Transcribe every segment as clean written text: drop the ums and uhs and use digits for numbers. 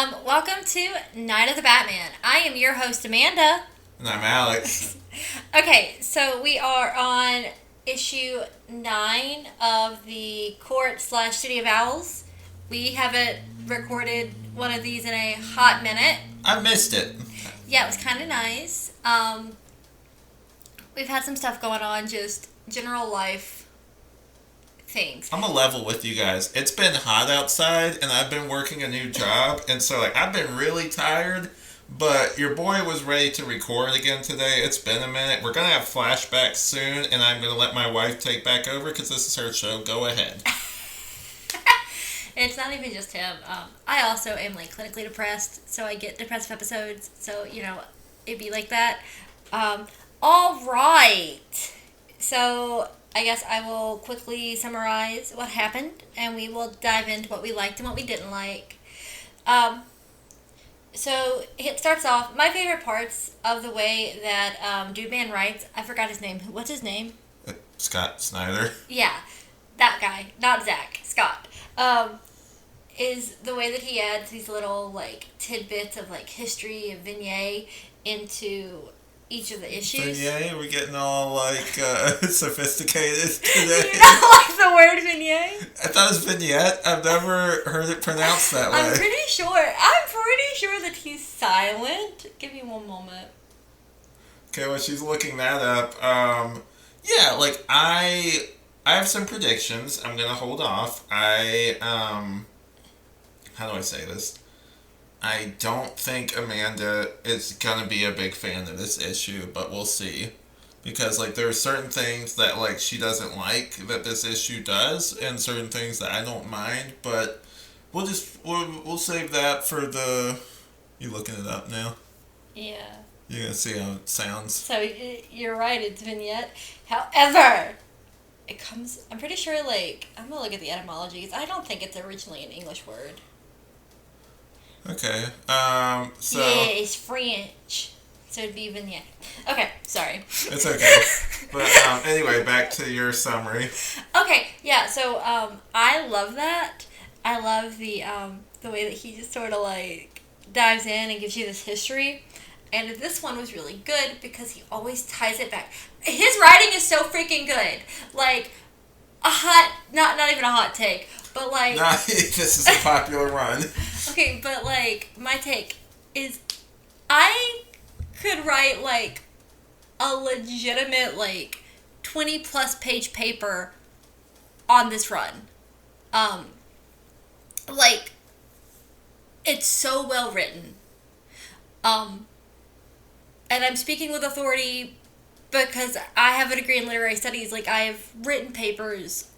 Welcome to Night of the Batman. I am your host, Amanda. And I'm Alex. Okay, so we are on issue 9 of the Court/City of Owls. We haven't recorded one of these in a hot minute. I missed it. Yeah, it was kind of nice. We've had some stuff going on, just general life things. I'm a level with you guys. It's been hot outside, and I've been working a new job, and so I've been really tired. But your boy was ready to record again today. It's been a minute. We're gonna have flashbacks soon, and I'm gonna let my wife take back over because this is her show. Go ahead. It's not even just him. I also am clinically depressed, so I get depressive episodes. So it'd be like that. All right. So I guess I will quickly summarize what happened, and we will dive into what we liked and what we didn't like. So it starts off, my favorite parts of the way that Dude Man writes, I forgot his name. What's his name? Scott Snyder. Yeah, that guy. Not Zach. Scott. Is the way that he adds these little, tidbits of, history and vignette into each of the issues. Vignette? We're getting all, sophisticated today. You don't like the word vignette? I thought it was vignette. I've never heard it pronounced that way. I'm pretty sure that he's silent. Give me one moment. Okay, well, she's looking that up. I have some predictions. I'm gonna hold off. How do I say this? I don't think Amanda is gonna be a big fan of this issue, but we'll see. Because, there are certain things that, she doesn't like that this issue does, and certain things that I don't mind, but we'll save that for the... You looking it up now? Yeah. You're gonna see how it sounds. So, you're right, it's vignette. However, it comes... I'm pretty sure, I'm gonna look at the etymologies. I don't think it's originally an English word. Okay, Yeah, it's French. So it'd be vignette. Okay, sorry. It's okay. But anyway, back to your summary. Okay, yeah, so I love that. I love the way that he just sort of dives in and gives you this history. And this one was really good because he always ties it back. His writing is so freaking good. Not even a hot take, but Nah, this is a popular run. Okay, but my take is I could write a legitimate 20 plus page paper on this run. It's so well written. And I'm speaking with authority because I have a degree in literary studies. I have written papers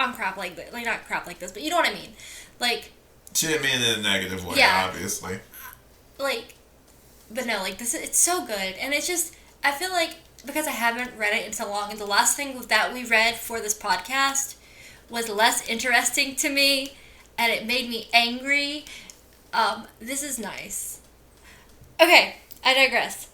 on crap like this. Not crap like this, but you know what I mean. She didn't mean it in a negative way, yeah, obviously. But no, this, it's so good. And it's just, I feel because I haven't read it in so long, and the last thing that we read for this podcast was less interesting to me, and it made me angry. This is nice. Okay, I digress.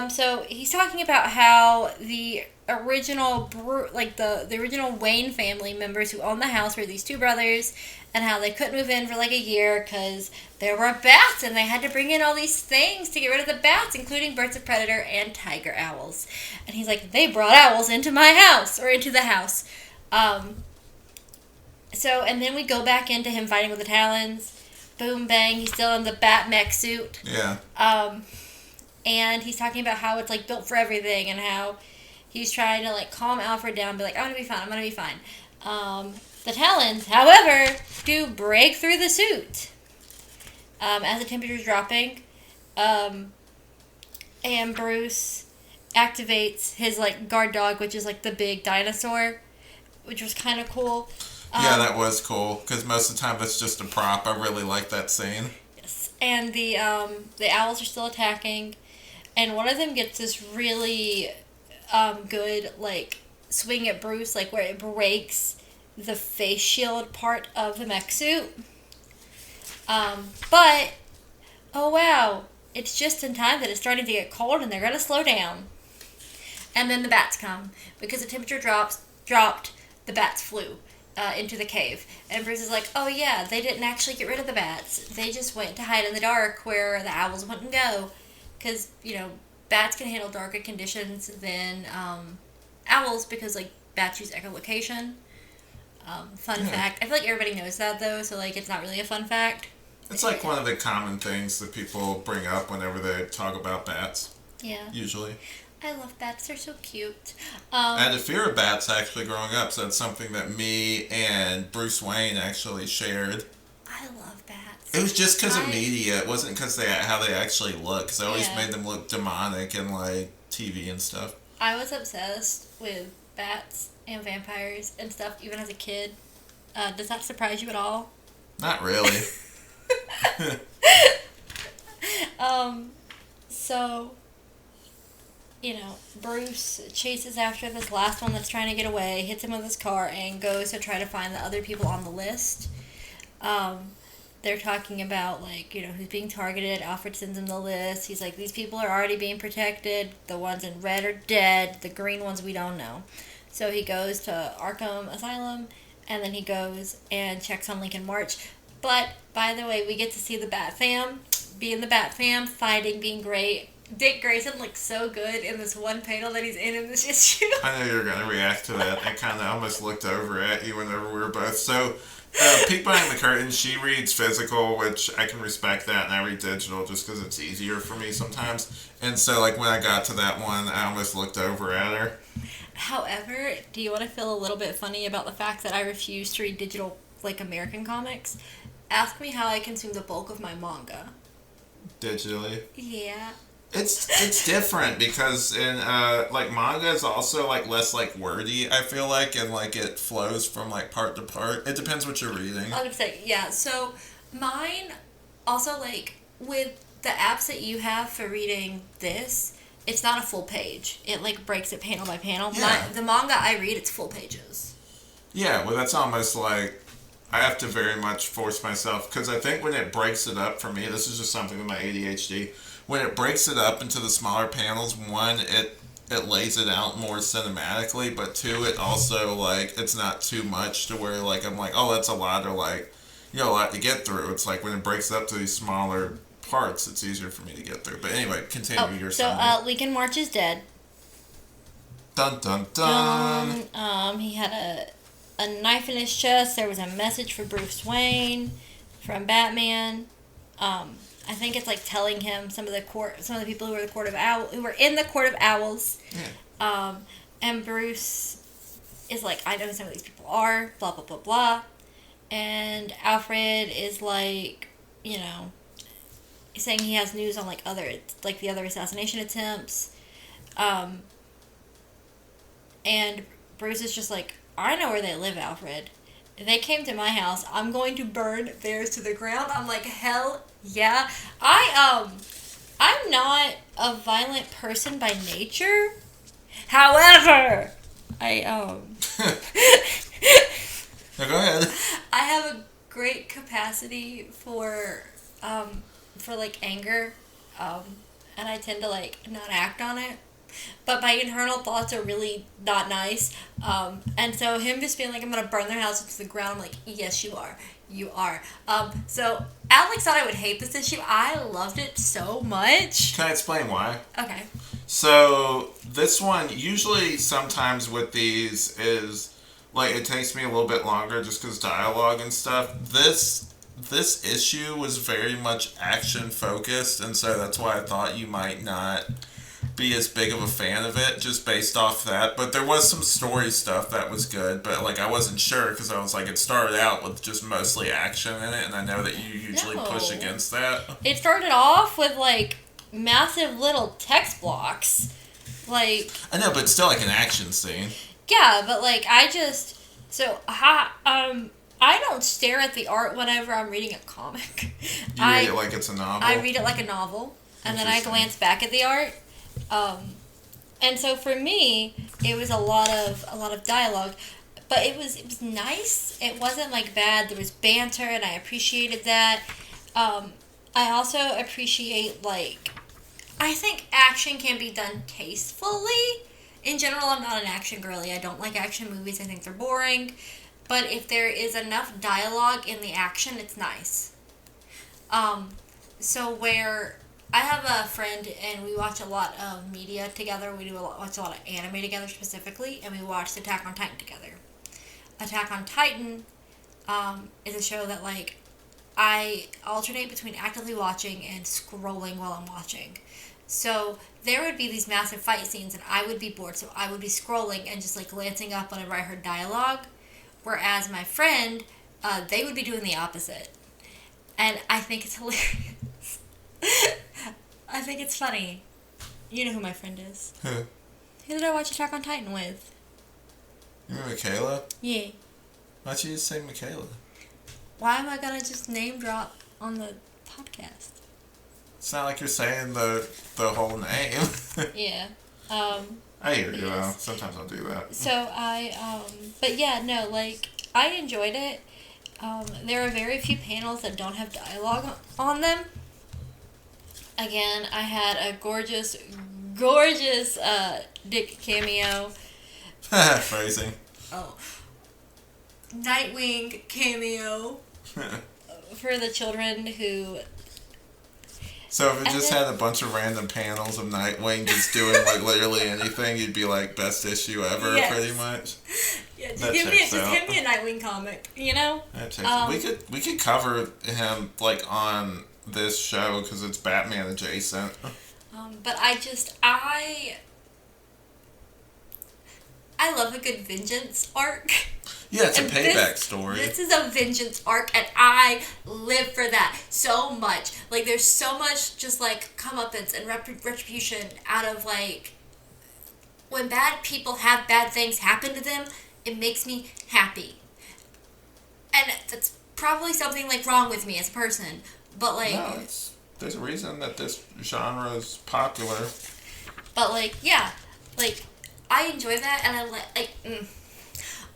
So he's talking about how the original, the original Wayne family members who owned the house were these two brothers, and how they couldn't move in for a year because there were bats, and they had to bring in all these things to get rid of the bats, including birds of predator and tiger owls. And he's like, they brought owls into my house, or into the house. And then we go back into him fighting with the Talons. Boom, bang, he's still in the bat mech suit. Yeah. And he's talking about how it's built for everything, and how he's trying to calm Alfred down, be like, I'm gonna be fine. The Talons, however, do break through the suit as the temperature's dropping. And Bruce activates his guard dog, which is the big dinosaur, which was kind of cool. Yeah, that was cool, because most of the time it's just a prop. I really like that scene. Yes, and the owls are still attacking, and one of them gets this really good swing at Bruce, where it breaks the face shield part of the mech suit. But oh wow, it's just in time that it's starting to get cold, and they're gonna slow down. And then the bats come because the temperature dropped. The bats flew. into the cave. And Bruce is like, oh yeah, they didn't actually get rid of the bats. They just went to hide in the dark where the owls wouldn't go. Because, bats can handle darker conditions than owls because, like, bats use echolocation. Fun fact. I feel like everybody knows that, though, so, like, it's not really a fun fact. It's like one of the common things that people bring up whenever they talk about bats. Yeah. Usually. I love bats. They're so cute. I had a fear of bats actually growing up, so that's something that me and Bruce Wayne actually shared. I love bats. It was just because of media. It wasn't because how they actually look. Because I always made them look demonic and like TV and stuff. I was obsessed with bats and vampires and stuff even as a kid. Does that surprise you at all? Not really. So, Bruce chases after this last one that's trying to get away, hits him with his car, and goes to try to find the other people on the list. They're talking about, like, who's being targeted. Alfred sends him the list. He's like, these people are already being protected. The ones in red are dead. The green ones we don't know. So he goes to Arkham Asylum, and then he goes and checks on Lincoln March. But, by the way, we get to see the Bat Fam being the Bat Fam, fighting, being great. Dick Grayson looks so good in this one panel that he's in this issue. I know you were going to react to that. I kind of almost looked over at you whenever we were both. So, peek behind the curtain, she reads physical, which I can respect that, and I read digital just because it's easier for me sometimes. And so, like, when I got to that one, I almost looked over at her. However, do you want to feel a little bit funny about the fact that I refuse to read digital, like, American comics? Ask me how I consume the bulk of my manga. Digitally? Yeah. It's different because in like manga is also like less like wordy, I feel like, and like it flows from like part to part. It depends what you're reading. I would say, yeah. So mine also, like, with the apps that you have for reading this, it's not a full page. It like breaks it panel by panel. Yeah. The manga I read, it's full pages. Yeah, well that's almost like I have to very much force myself because I think when it breaks it up for me, this is just something with my ADHD. When it breaks it up into the smaller panels, one, it lays it out more cinematically, but two, it also, like, it's not too much to where, like, I'm like, oh, that's a lot, or, like, a lot to get through. It's like when it breaks up to these smaller parts, it's easier for me to get through. But anyway, continue your summary. So, Lincoln March is dead. Dun, dun, dun. He had a knife in his chest. There was a message for Bruce Wayne from Batman. I think it's like telling him some of the people who were who were in the Court of Owls. Yeah. And Bruce is like, I know who some of these people are, blah blah blah blah. And Alfred is like, saying he has news on like the other assassination attempts. And Bruce is just like, I know where they live, Alfred. If they came to my house, I'm going to burn theirs to the ground. I'm like, hell yeah. I'm not a violent person by nature. However, No, go ahead. I have a great capacity for like anger, and I tend to like not act on it. But my internal thoughts are really not nice. And so him just being like, I'm going to burn their house to the ground, I'm like, yes, you are. You are. So Alex thought I would hate this issue. I loved it so much. Can I explain why? Okay. So this one, usually sometimes with these is, like, it takes me a little bit longer just because dialogue and stuff. This issue was very much action focused, and so that's why I thought you might not be as big of a fan of it just based off that. But there was some story stuff that was good, but like I wasn't sure because I was like, it started out with just mostly action in it, and I know that you usually push against that. It started off with like massive little text blocks, like, I know, but still like an action scene. Yeah, but like I don't stare at the art whenever I'm reading a comic. You read it like it's a novel? I read it like a novel, and then I glance back at the art. And so for me, it was a lot of dialogue, but it was nice. It wasn't like bad. There was banter, and I appreciated that. I also appreciate, like, I think action can be done tastefully. In general, I'm not an action girly. I don't like action movies. I think they're boring. but if there is enough dialogue in the action, it's nice. So where I have a friend and we watch a lot of media together. We watch a lot of anime together specifically, and we watched Attack on Titan together. Attack on Titan is a show that like I alternate between actively watching and scrolling while I'm watching. So there would be these massive fight scenes, and I would be bored, so I would be scrolling and just like glancing up whenever I heard dialogue. Whereas my friend, they would be doing the opposite, and I think it's hilarious. I think it's funny. You know who my friend is. Who? Who did I watch Attack on Titan with? You mean Michaela? Yeah. Why'd you just say Michaela? Why am I gonna just name drop on the podcast? It's not like you're saying the whole name. Yeah. I hear you, yes. though. Sometimes I'll do that. So but yeah, no, like, I enjoyed it. There are very few panels that don't have dialogue on them. Again, I had a gorgeous Dick cameo. Phrasing. Oh. Nightwing cameo for the children who... So if it just had a bunch of random panels of Nightwing just doing like literally anything, you'd be like best issue ever, yes. pretty much. Yeah, just give me a Nightwing comic, you know? We could cover him like on this show because it's Batman adjacent. But I love a good vengeance arc. Yeah, it's a payback story. This is a vengeance arc, and I live for that so much. Like, there's so much just, like, comeuppance and retribution out of, like, when bad people have bad things happen to them, it makes me happy. And that's probably something, like, wrong with me as a person. But, like... No, there's a reason that this genre is popular. But, like, yeah. Like, I enjoy that, and I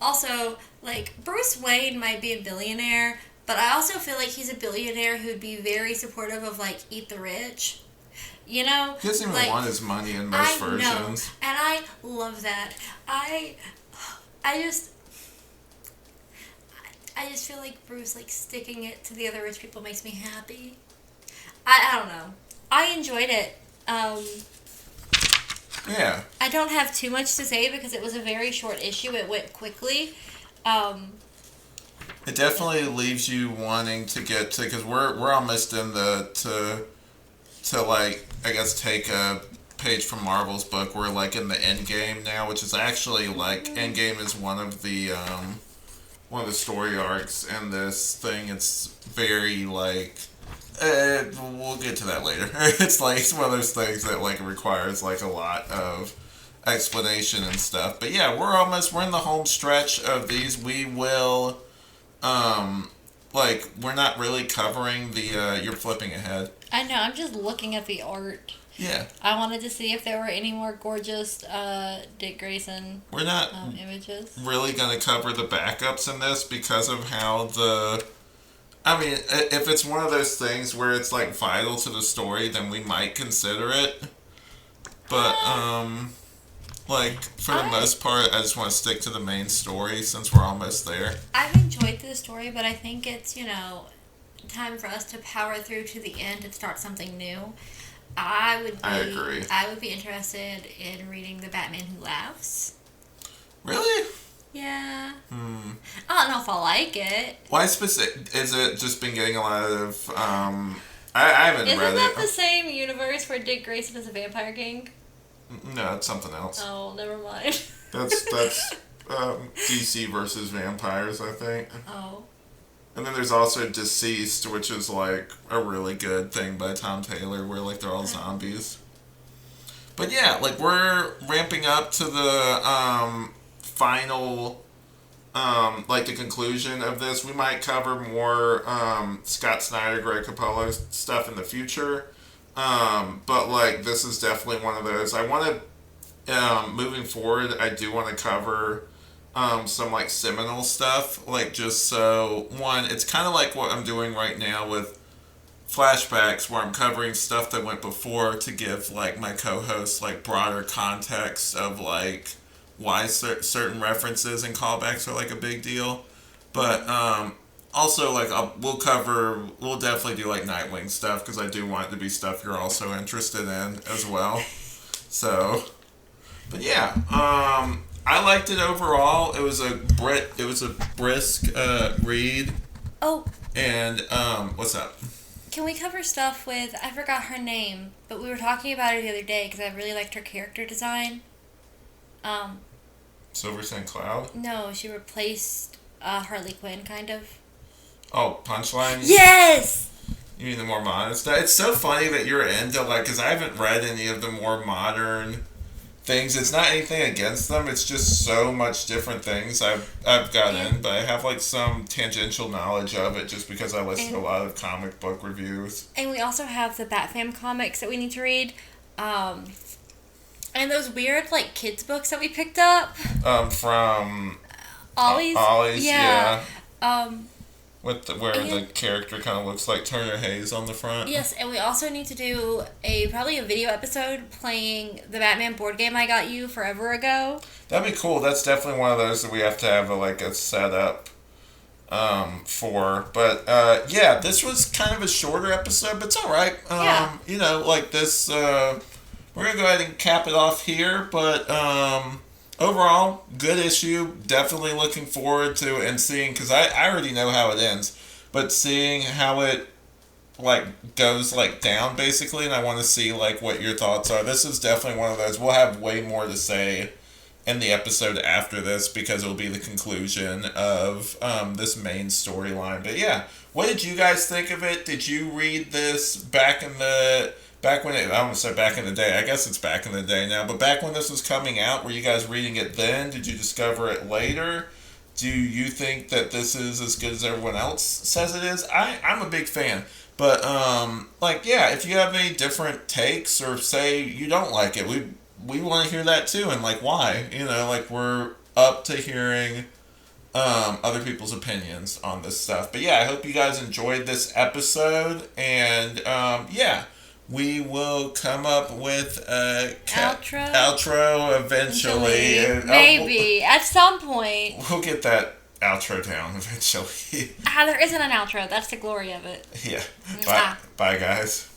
Also, like, Bruce Wayne might be a billionaire, but I also feel like he's a billionaire who'd be very supportive of, like, Eat the Rich. You know? He doesn't even like, want his money in most versions. Know, and I love that. I just feel like Bruce, like, sticking it to the other rich people makes me happy. I don't know. I enjoyed it. Yeah. I don't have too much to say because it was a very short issue. It went quickly. It definitely leaves you wanting to get to, because we're almost in to like, I guess, take a page from Marvel's book. We're like in the end game now, which is actually like end game is one of the story arcs in this thing. It's very like. We'll get to that later. It's like it's one of those things that like requires like a lot of explanation and stuff. But yeah, we're in the home stretch of these. We will, we're not really covering the. You're flipping ahead. I know. I'm just looking at the art. Yeah. I wanted to see if there were any more gorgeous Dick Grayson. We're not images. Really going to cover the backups in this because of how the. I mean, if it's one of those things where it's, like, vital to the story, then we might consider it. But, for the most part, I just want to stick to the main story since we're almost there. I've enjoyed the story, but I think it's, time for us to power through to the end and start something new. I agree. I would be interested in reading The Batman Who Laughs. Really? Yeah. I don't know if I like it. Why specific? Is it just been getting a lot of? I haven't read it. Isn't that the same universe where Dick Grayson is a vampire king? No, it's something else. Oh, never mind. That's DC versus vampires, I think. Oh. And then there's also Deceased, which is like a really good thing by Tom Taylor, where like they're all zombies. But yeah, like we're ramping up to the final, the conclusion of this. We might cover more Scott Snyder, Greg Capullo stuff in the future, but like this is definitely one of those. I want to, moving forward, I do want to cover some like seminal stuff, like just so one, it's kind of like what I'm doing right now with flashbacks, where I'm covering stuff that went before to give like my co-hosts like broader context of like why certain references and callbacks are like a big deal. But also, like, we'll definitely do like Nightwing stuff because I do want it to be stuff you're also interested in as well. So, but yeah, I liked it overall. It was a brisk read. Oh, And what's up? can we cover stuff with, I forgot her name, but we were talking about her the other day because I really liked her character design. Silver St. Cloud? No, she replaced Harley Quinn, kind of. Oh, Punchline? Yes! You mean the more modern stuff? It's so funny that you're into, like, because I haven't read any of the more modern things. It's not anything against them. It's just so much different things I've got in, but I have, like, some tangential knowledge of it just because I listen to a lot of comic book reviews. And we also have the Batman comics that we need to read. And those weird, like, kids books that we picked up. From Ollie's? Ollie's, yeah. With where the character kind of looks like Turner Hayes on the front. Yes, and we also need to do probably a video episode playing the Batman board game I got you forever ago. That'd be cool. That's definitely one of those that we have to have a setup for. But yeah, this was kind of a shorter episode, but it's all right. Yeah. This. We're gonna go ahead and cap it off here, but overall, good issue. Definitely looking forward to and seeing, because I already know how it ends, but seeing how it goes down basically, and I want to see what your thoughts are. This is definitely one of those. We'll have way more to say in the episode after this because it'll be the conclusion of this main storyline. But yeah, what did you guys think of it? Did you read this back when I almost said back in the day. I guess it's back in the day now. But back when this was coming out, were you guys reading it then? Did you discover it later? Do you think that this is as good as everyone else says it is? I'm a big fan. But, yeah, if you have any different takes or say you don't like it, we want to hear that too. And, why? We're up to hearing other people's opinions on this stuff. But, yeah, I hope you guys enjoyed this episode. And, yeah. We will come up with a outro eventually. Maybe. At some point. We'll get that outro down eventually. There isn't an outro. That's the glory of it. Yeah. Bye, guys.